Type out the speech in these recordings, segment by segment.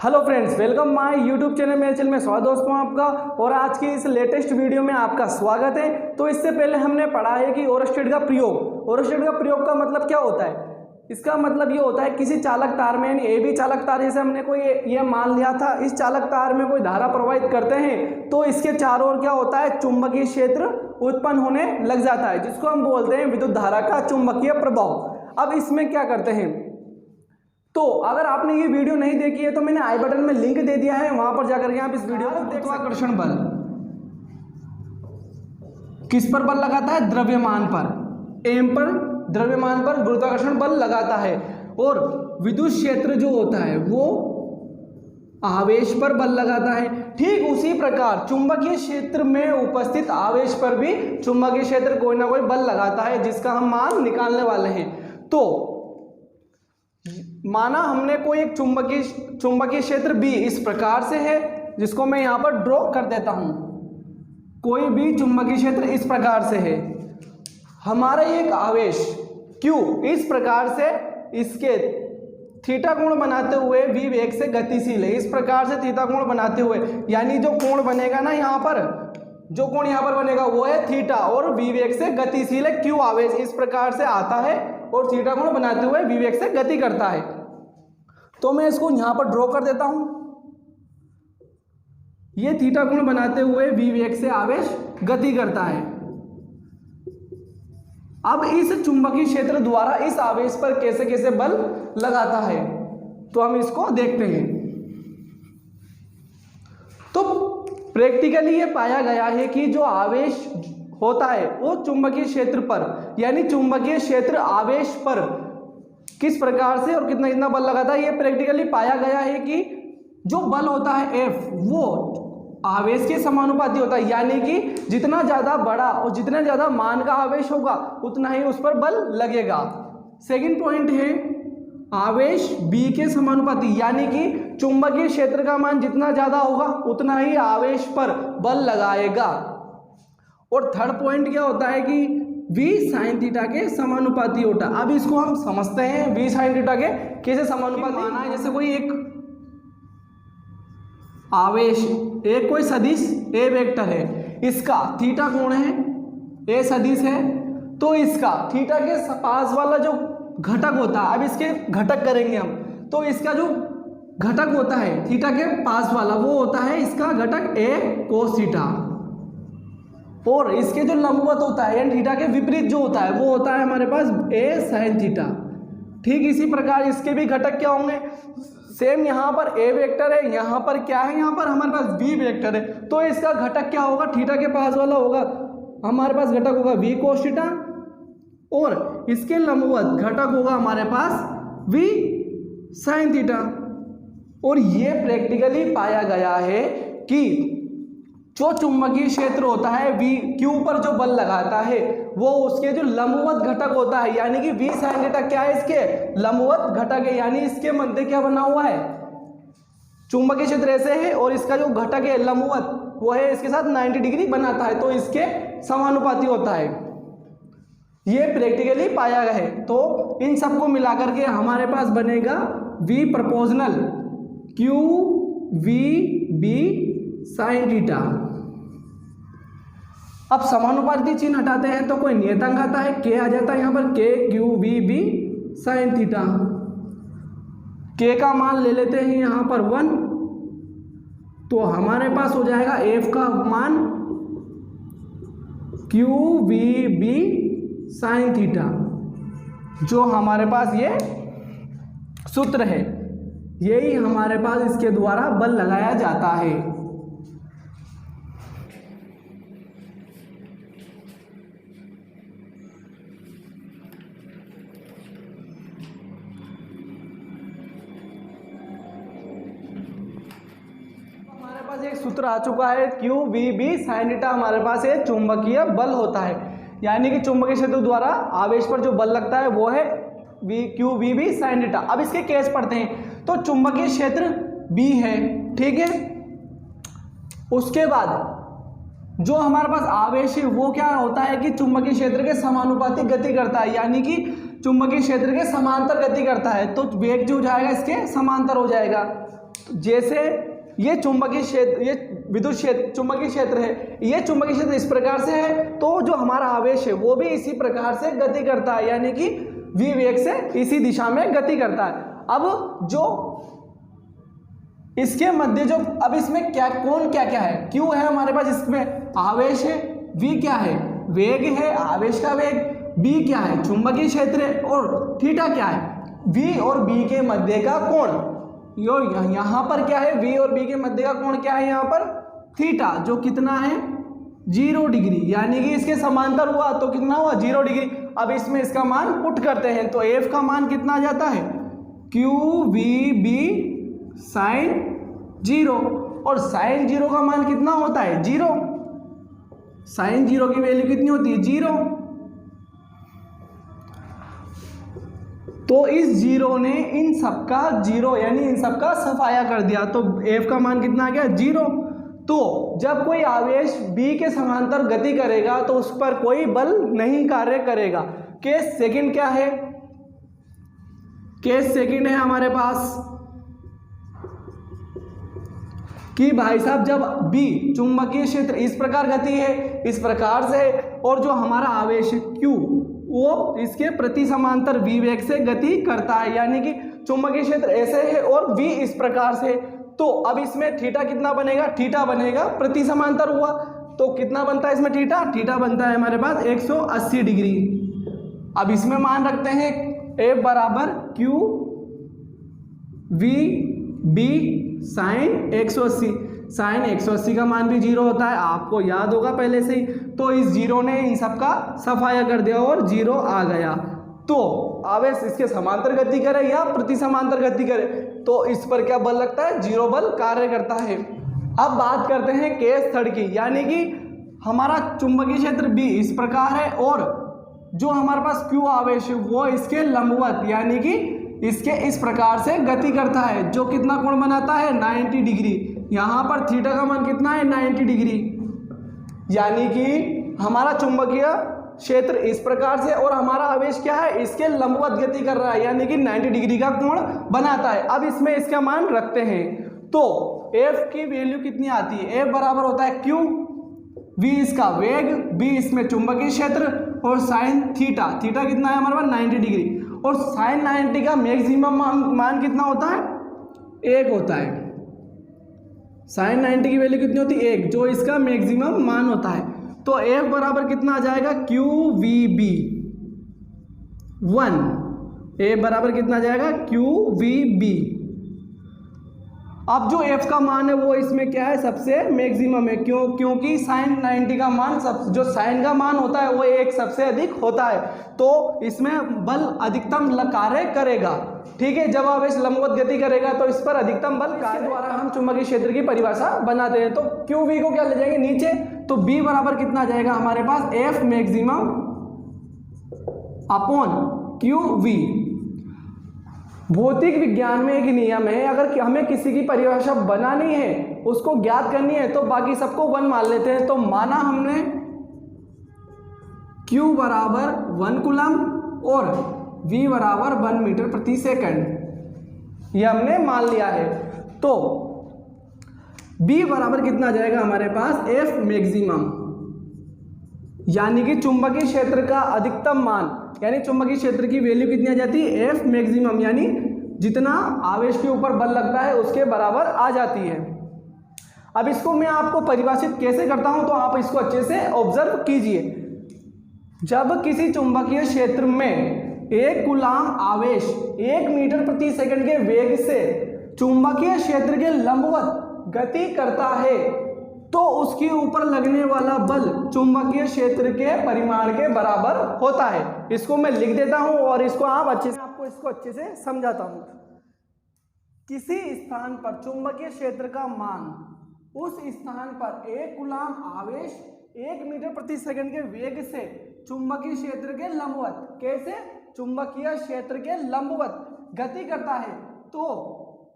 Hello friends, welcome my YouTube channel. मेरे channel में स्वागत दोस्तों आपका। और आज की इस लेटेस्ट वीडियो में आपका स्वागत है। तो इससे पहले हमने पढ़ा है कि ओरस्टेड का प्रयोग। ओरस्टेड का प्रयोग का मतलब क्या होता है? इसका मतलब ये होता है किसी चालक तार में, यानी ए बी चालक तार, जैसे हमने कोई ये मान लिया था, इस चालक तार में कोई धारा प्रवाहित करते हैं तो इसके चारों ओर क्या होता है, चुंबकीय क्षेत्र उत्पन्न होने लग जाता है, जिसको हम बोलते हैं विद्युत धारा का चुंबकीय प्रभाव। अब इसमें क्या करते हैं, तो अगर आपने ये वीडियो नहीं देखी है तो मैंने आई बटन में लिंक दे दिया है, वहां पर जाकर के आप इस वीडियो को देख। गुरुत्वाकर्षण बल किस पर बल लगाता है? द्रव्यमान पर, एम पर, द्रव्यमान पर गुरुत्वाकर्षण बल लगाता है। और विद्युत क्षेत्र जो होता है वो आवेश पर बल लगाता है। ठीक उसी प्रकार चुंबकीय क्षेत्र में उपस्थित आवेश पर भी चुंबकीय क्षेत्र कोई ना कोई बल लगाता है, जिसका हम मान निकालने वाले हैं। तो माना हमने कोई एक चुंबकीय क्षेत्र B इस प्रकार से है, जिसको मैं यहां पर ड्रॉ कर देता हूं। कोई भी चुंबकीय क्षेत्र इस प्रकार से है, हमारा एक आवेश Q इस प्रकार से इसके थीटा कोण बनाते हुए v वेग से गतिशील है। इस प्रकार से थीटा कोण बनाते हुए, यानी जो कोण बनेगा ना यहाँ पर, जो कोण यहाँ पर बनेगा वो है थीटा, और v वेग से गतिशील है। Q आवेश इस प्रकार से आता है और थीटा कोण बनाते हुए v वेग से गति करता है। तो मैं इसको यहां पर ड्रॉ कर देता हूं। ये थीटा कोण बनाते हुए v वेग से आवेश गति करता है। अब इस चुंबकीय क्षेत्र द्वारा इस आवेश पर कैसे कैसे बल लगाता है, तो हम इसको देखते हैं। तो प्रैक्टिकली ये पाया गया है कि जो आवेश होता है वो चुंबकीय क्षेत्र पर, यानी चुंबकीय क्षेत्र आवेश पर किस प्रकार से और कितना कितना बल लगाता है, ये प्रैक्टिकली पाया गया है कि जो बल होता है F वो आवेश के समानुपाती होता है, यानी कि जितना ज्यादा बड़ा और जितना ज्यादा मान का आवेश होगा उतना ही उस पर बल लगेगा। सेकंड पॉइंट है आवेश B के समानुपाती, यानी कि चुंबकीय क्षेत्र का मान जितना ज्यादा होगा उतना ही आवेश पर बल लगाएगा। और थर्ड पॉइंट क्या होता है कि v sin थीटा के समानुपाती होता है। अब इसको हम समझते हैं v sin थीटा के कैसे समानुपाती माना है। जैसे कोई एक आवेश, एक कोई सदिश a वेक्टर है, इसका थीटा कोण है, a सदिश है, तो इसका थीटा के पास वाला जो घटक होता है, अब इसके घटक करेंगे हम, तो इसका जो घटक होता है थीटा के पास वाला वो होता है इसका घटक a cos थीटा, और इसके जो लंबवत होता है यानी थीटा के विपरीत जो होता है वो होता है हमारे पास a sin थीटा। ठीक इसी प्रकार इसके भी घटक क्या होंगे, सेम यहाँ पर a वेक्टर है, यहाँ पर क्या है, यहाँ पर हमारे पास b वेक्टर है, तो इसका घटक क्या होगा, थीटा के पास वाला होगा, हमारे पास घटक होगा v cos थीटा, और इसके लंबवत घटक होगा हमारे पास v sin थीटा। और ये प्रैक्टिकली पाया गया है कि जो चुंबकीय क्षेत्र होता है v q पर जो बल लगाता है वो उसके जो लंबवत घटक होता है, यानी कि v sin थीटा क्या है, इसके लंबवत घटक है, यानी इसके मध्य क्या बना हुआ है, चुंबकीय क्षेत्र ऐसे है और इसका जो घटक है लंबवत वो है इसके साथ 90 डिग्री बनाता है, तो इसके समानुपाती होता है। ये प्रैक्टिकली पाया गया है। तो इन सबको मिलाकर के हमारे पास बनेगा v proportional q v b sin theta. अब समानुपाती चिन्ह हटाते हैं तो कोई नियतांक आता है, k आ जाता है यहाँ पर, k q v b sin theta. k का मान ले लेते हैं यहाँ पर 1, तो हमारे पास हो जाएगा f का मान q v b sin theta, जो हमारे पास ये सूत्र है, यही हमारे पास इसके द्वारा बल लगाया जाता है। एक सूत्र आ चुका है q v b sin theta, हमारे पास ये चुंबकीय बल होता है, यानी कि चुंबकीय क्षेत्र द्वारा आवेश पर जो बल लगता है वो है q v b sin theta. अब इसके केस पढ़ते हैं। तो चुंबकीय क्षेत्र B है, ठीक है, उसके बाद जो हमारे पास आवेश है वो क्या होता है कि चुंबकीय क्षेत्र के समानुपाती गति करता है, यानी कि चुंबकीय क्षेत्र के समांतर गति करता है, तो वेग जो हो जाएगा इसके समांतर हो जाएगा। जैसे ये चुंबकीय क्षेत्र, ये विद्युत क्षेत्र चुंबकीय क्षेत्र है, ये चुंबकीय क्षेत्र इस प्रकार से है, तो जो हमारा आवेश है वो भी इसी प्रकार से गति करता है, यानी कि v वेग से इसी दिशा में गति करता है। अब जो इसके मध्य जो, अब इसमें क्या कौन क्या क्या है, Q है हमारे पास, इसमें आवेश है, V क्या है, वेग है, आवेश का वेग, B क्या है, चुंबकीय क्षेत्र है, और थीटा क्या है, V और B के मध्य का कोण। यहाँ पर क्या है, V और B के मध्य का कोण क्या है, यहाँ पर थीटा, जो कितना है 0 डिग्री, यानी कि इसके समांतर हुआ तो कितना हुआ 0 डिग्री। अब इसमें इसका मान पुट करते हैं तो F का मान कितना आ जाता है, QVB साइन 0, और साइन 0 का मान कितना होता है 0, साइन 0 की वैल्यू कितनी होती है 0। तो इस 0 ने इन सबका 0 यानी इन सबका सफाया कर दिया, तो F का मान कितना आ गया 0। तो जब कोई आवेश B के समांतर गति करेगा तो उस पर कोई बल नहीं कार्य करेगा। केस सेकंड क्या है, केस सेकंड है हमारे पास कि भाई साहब जब B चुंबकीय क्षेत्र इस प्रकार गति है, इस प्रकार से है, और जो हमारा आवेश Q वो इसके प्रति समांतर V वेग से गति करता है, यानी कि चुंबकीय क्षेत्र ऐसे है और V इस प्रकार से। तो अब इसमें थीटा कितना बनेगा, थीटा बनेगा प्रति समांतर हुआ, तो कितना बनता है इसमें थीटा, थीटा बनता है हमारे पास 180 डिग्री। अब इसमें मान रखते हैं F बराबर Q V B sine 180, sine 180 का मान भी 0 होता है, आपको याद होगा पहले से ही। तो इस 0 ने इन सब का सफाया कर दिया और 0 आ गया। तो आवेश इसके समांतर गति करे या प्रति समांतर गति करे तो इस पर क्या बल लगता है, 0 बल कार्य करता है। अब बात करते हैं केस थर्ड की, यानी कि हमारा चुंबकीय क्षेत्र B इस प्रकार है और जो हमारे पास Q आवेश है वो इसके लंबवत यानी कि इसके इस प्रकार से गति करता है, जो कितना कोण बनाता है 90 डिग्री। यहाँ पर थीटा का मान कितना है 90 डिग्री, यानी कि हमारा चुंबकीय क्षेत्र इस प्रकार से और हमारा आवेश क्या है इसके लंबवत गति कर रहा है, यानी कि 90 डिग्री का कोण बनाता है। अब इसमें इसका मान रखते हैं तो F की वैल्यू कितनी आती है, F बराबर होता है Q, V इसका वेग, B इसमें चुंबकीय क्षेत्र और साइन थीटा, थीटा कितना है हमारे पास 90 डिग्री, और साइन 90 का मैक्सिमम मान कितना होता है 1 होता है। साइन 90 की वैल्यू कितनी होती है 1, जो इसका मैक्सिमम मान होता है। तो F बराबर कितना आ जाएगा QVB 1, F बराबर कितना आ जाएगा QVB। अब जो F का मान है वो इसमें क्या है सबसे मैक्सिमम है, क्योंकि साइन 90 का मान जो साइन का मान होता है वो 1 सबसे अधिक होता है, तो इसमें बल अधिकतम कार्य करेगा। ठीक है, जब आवेश लंबवत गति करेगा तो इस पर अधिकतम बल कार्य द्वारा हम चुंबकीय क्षेत्र की परिभाषा बनाते हैं। तो QV को क्या ले जाएंगे नीचे, तो B बराबर कितना आ जाएगा हमारे पास F मैक्सिमम अपॉन QV। भौतिक विज्ञान में एक नियम है, अगर हमें किसी की परिभाषा बनानी है उसको ज्ञात करनी है तो बाकी सबको 1 मान लेते हैं। तो माना हमने Q बराबर 1 कूलम और V बराबर 1 मीटर प्रति सेकंड, ये हमने मान लिया है। तो B बराबर कितना आ जाएगा हमारे पास F मैक्सिमम, यानी कि चुंबकीय क्षेत्र का अधिकतम मान, यानी चुंबकीय क्षेत्र की वैल्यू कितनी आ जाती है F मैक्सिमम, यानी जितना आवेश के ऊपर बल लगता है उसके बराबर आ जाती है। अब इसको मैं आपको परिभाषित कैसे करता हूं तो आप इसको अच्छे से ऑब्जर्व कीजिए। जब किसी चुंबकीय क्षेत्र में 1 कूलाम आवेश 1 मीटर प्रति सेकंड के वेग से चुंबकीय क्षेत्र के लंबवत गति करता है तो उसके ऊपर लगने वाला बल चुंबकीय क्षेत्र के परिमाण के बराबर होता है। इसको मैं लिख देता हूं और इसको आपको इसको अच्छे से समझाता हूं। किसी स्थान पर चुंबकीय क्षेत्र का मान उस स्थान पर 1 कूलाम आवेश 1 मीटर प्रति सेकंड के वेग से चुंबकीय क्षेत्र के लंबवत, कैसे चुंबकीय क्षेत्र के लंबवत गति करता है तो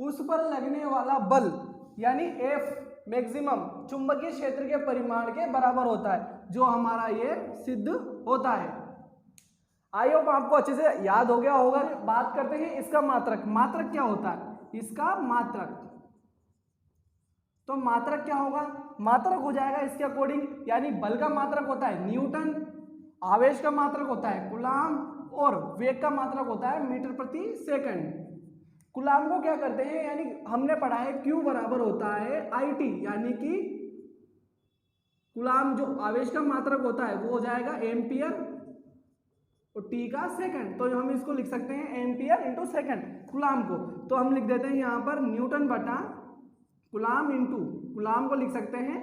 उस पर लगने वाला बल यानी F मैक्सिमम चुंबकीय क्षेत्र के परिमाण के बराबर होता है, जो हमारा ये सिद्ध होता है। आई होप आपको अच्छे से याद हो गया होगा। बात करते हैं इसका मात्रक। मात्रक क्या होता है, इसका मात्रक तो मात्रक क्या होगा, मात्रक हो जाएगा इसके अकॉर्डिंग, यानी बल का मात्रक होता है न्यूटन, आवेश का मात्रक होता है कूलाम और वेग का मात्रक होता है मीटर प्रति सेकंड। कूलाम को क्या करते हैं, यानी हमने पढ़ा है Q बराबर होता है IT, यानी कि कूलाम जो आवेश का मात्रक होता है वो हो जाएगा एम्पियर और T का सेकंड, तो हम इसको लिख सकते हैं एम्पियर इंटू सेकंड कूलाम को। तो हम लिख देते हैं यहाँ पर न्यूटन बटा कूलाम इंटू, कूलाम को लिख सकते हैं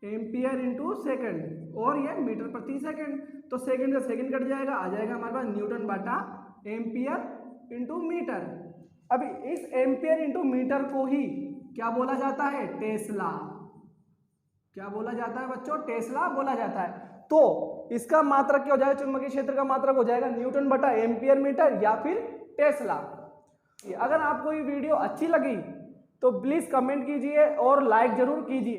एम्पियर इंटू सेकंड और ये मीटर प्रति सेकंड। तो सेकंड से सेकंड कट जाएगा, आ जाएगा हमारे पास न्यूटन बटा एम्पियर इंटू मीटर। अभी इस एम्पियर इंटू मीटर को ही क्या बोला जाता है, टेस्ला। क्या बोला जाता है बच्चों, टेस्ला बोला जाता है। तो इसका मात्रक क्या हो जाएगा, चुंबकीय क्षेत्र का मात्रक हो जाएगा न्यूटन बटा एम्पियर मीटर या फिर टेस्ला। अगर आपको ये वीडियो अच्छी लगी तो प्लीज कमेंट कीजिए और लाइक जरूर कीजिए।